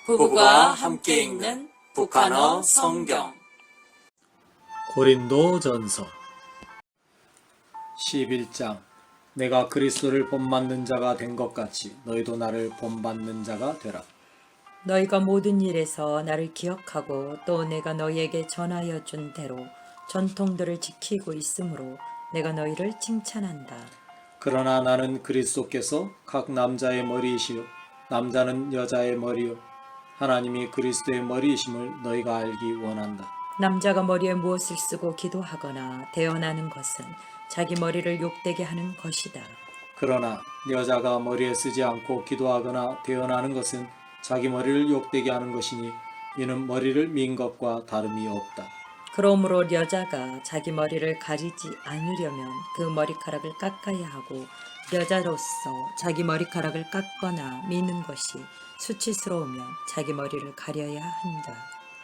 부부가 함께 읽는 북한어 성경. 고린도전서 11장. 내가 그리스도를 본받는 자가 된 것 같이 너희도 나를 본받는 자가 되라. 너희가 모든 일에서 나를 기억하고 또 내가 너희에게 전하여 준 대로 전통들을 지키고 있으므로 내가 너희를 칭찬한다. 그러나 나는 그리스도께서 각 남자의 머리이시요 남자는 여자의 머리요 하나님이 그리스도의 머리이심을 너희가 알기 원한다. 남자가 머리에 무엇을 쓰고 기도하거나 대언하는 것은 자기 머리를 욕되게 하는 것이다. 그러나 여자가 머리에 쓰지 않고 기도하거나 대언하는 것은 자기 머리를 욕되게 하는 것이니 이는 머리를 민 것과 다름이 없다. 그러므로 여자가 자기 머리를 가리지 않으려면 그 머리카락을 깎아야 하고 여자로서 자기 머리카락을 깎거나 미는 것이 수치스러우면 자기 머리를 가려야 한다.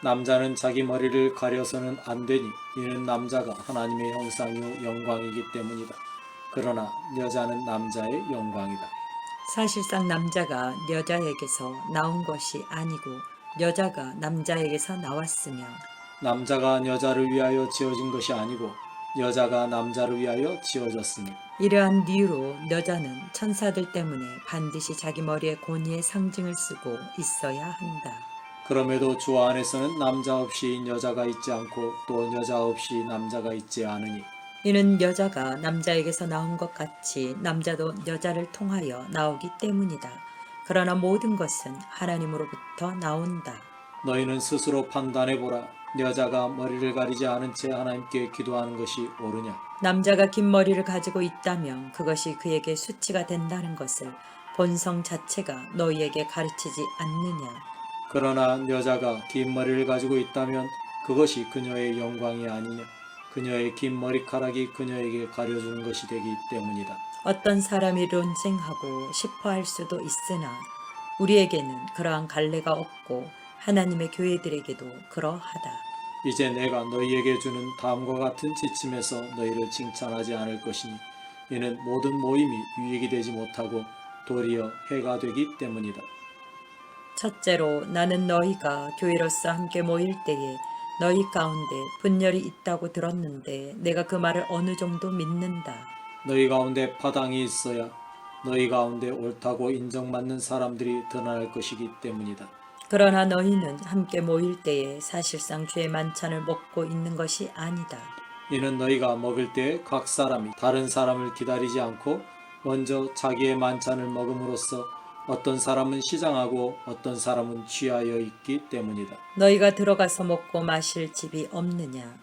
남자는 자기 머리를 가려서는 안 되니 이는 남자가 하나님의 형상이요 영광이기 때문이다. 그러나 여자는 남자의 영광이다. 사실상 남자가 여자에게서 나온 것이 아니고 여자가 남자에게서 나왔으며 남자가 여자를 위하여 지어진 것이 아니고 여자가 남자를 위하여 지어졌으니 이러한 이유로 여자는 천사들 때문에 반드시 자기 머리에 권위의 상징을 쓰고 있어야 한다. 그럼에도 주 안에서는 남자 없이 여자가 있지 않고 또 여자 없이 남자가 있지 않으니 이는 여자가 남자에게서 나온 것 같이 남자도 여자를 통하여 나오기 때문이다. 그러나 모든 것은 하나님으로부터 나온다. 너희는 스스로 판단해보라. 여자가 머리를 가리지 않은 채 하나님께 기도하는 것이 옳으냐? 남자가 긴 머리를 가지고 있다면 그것이 그에게 수치가 된다는 것을 본성 자체가 너희에게 가르치지 않느냐? 그러나 여자가 긴 머리를 가지고 있다면 그것이 그녀의 영광이 아니냐? 그녀의 긴 머리카락이 그녀에게 가려주는 것이 되기 때문이다. 어떤 사람이 논쟁하고 싶어할 수도 있으나 우리에게는 그러한 갈래가 없고 하나님의 교회들에게도 그러하다. 이제 내가 너희에게 주는 다음과 같은 지침에서 너희를 칭찬하지 않을 것이니 이는 모든 모임이 유익이 되지 못하고 도리어 해가 되기 때문이다. 첫째로 나는 너희가 교회로서 함께 모일 때에 너희 가운데 분열이 있다고 들었는데 내가 그 말을 어느 정도 믿는다. 너희 가운데 파당이 있어야 너희 가운데 옳다고 인정받는 사람들이 드러날 것이기 때문이다. 그러나 너희는 함께 모일 때에 사실상 주의 만찬을 먹고 있는 것이 아니다. 이는 너희가 먹을 때에 각 사람이 다른 사람을 기다리지 않고 먼저 자기의 만찬을 먹음으로써 어떤 사람은 시장하고 어떤 사람은 취하여 있기 때문이다. 너희가 들어가서 먹고 마실 집이 없느냐?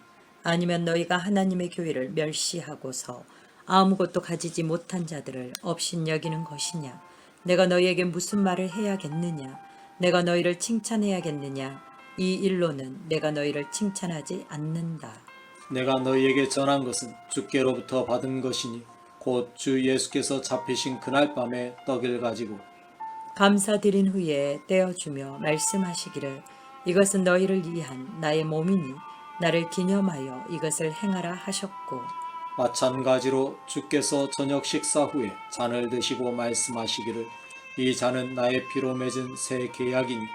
아니면 너희가 하나님의 교회를 멸시하고서 아무것도 가지지 못한 자들을 업신여기는 것이냐? 내가 너희에게 무슨 말을 해야겠느냐? 내가 너희를 칭찬해야겠느냐? 이 일로는 내가 너희를 칭찬하지 않는다. 내가 너희에게 전한 것은 주께로부터 받은 것이니 곧 주 예수께서 잡히신 그날 밤에 떡을 가지고 감사드린 후에 떼어주며 말씀하시기를 이것은 너희를 위한 나의 몸이니 나를 기념하여 이것을 행하라 하셨고 마찬가지로 주께서 저녁 식사 후에 잔을 드시고 말씀하시기를 이 잔은 나의 피로 맺은 새 계약이니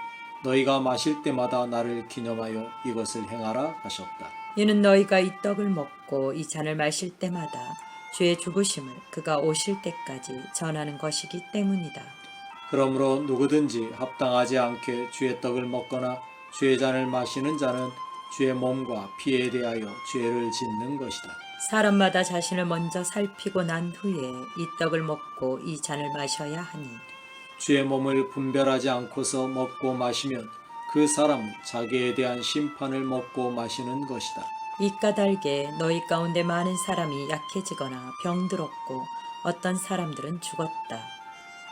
너희가 마실 때마다 나를 기념하여 이것을 행하라 하셨다. 이는 너희가 이 떡을 먹고 이 잔을 마실 때마다 주의 죽으심을 그가 오실 때까지 전하는 것이기 때문이다. 그러므로 누구든지 합당하지 않게 주의 떡을 먹거나 주의 잔을 마시는 자는 주의 몸과 피에 대하여 죄를 짓는 것이다. 사람마다 자신을 먼저 살피고 난 후에 이 떡을 먹고 이 잔을 마셔야 하니 주의 몸을 분별하지 않고서 먹고 마시면 그 사람은 자기에 대한 심판을 먹고 마시는 것이다. 이 까닭에 너희 가운데 많은 사람이 약해지거나 병들었고 어떤 사람들은 죽었다.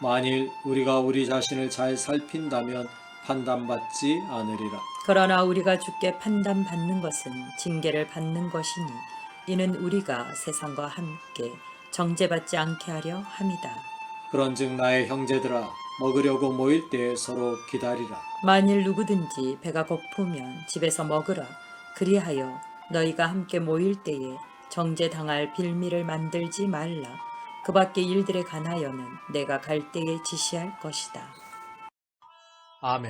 만일 우리가 우리 자신을 잘 살핀다면 판단받지 않으리라. 그러나 우리가 주께 판단받는 것은 징계를 받는 것이니 이는 우리가 세상과 함께 정죄받지 않게 하려 함이다. 그런즉 나의 형제들아 먹으려고 모일 때 서로 기다리라. 만일 누구든지 배가 고프면 집에서 먹으라. 그리하여 너희가 함께 모일 때에 정죄당할 빌미를 만들지 말라. 그 밖의 일들에 관하여는 내가 갈 때에 지시할 것이다. 아멘.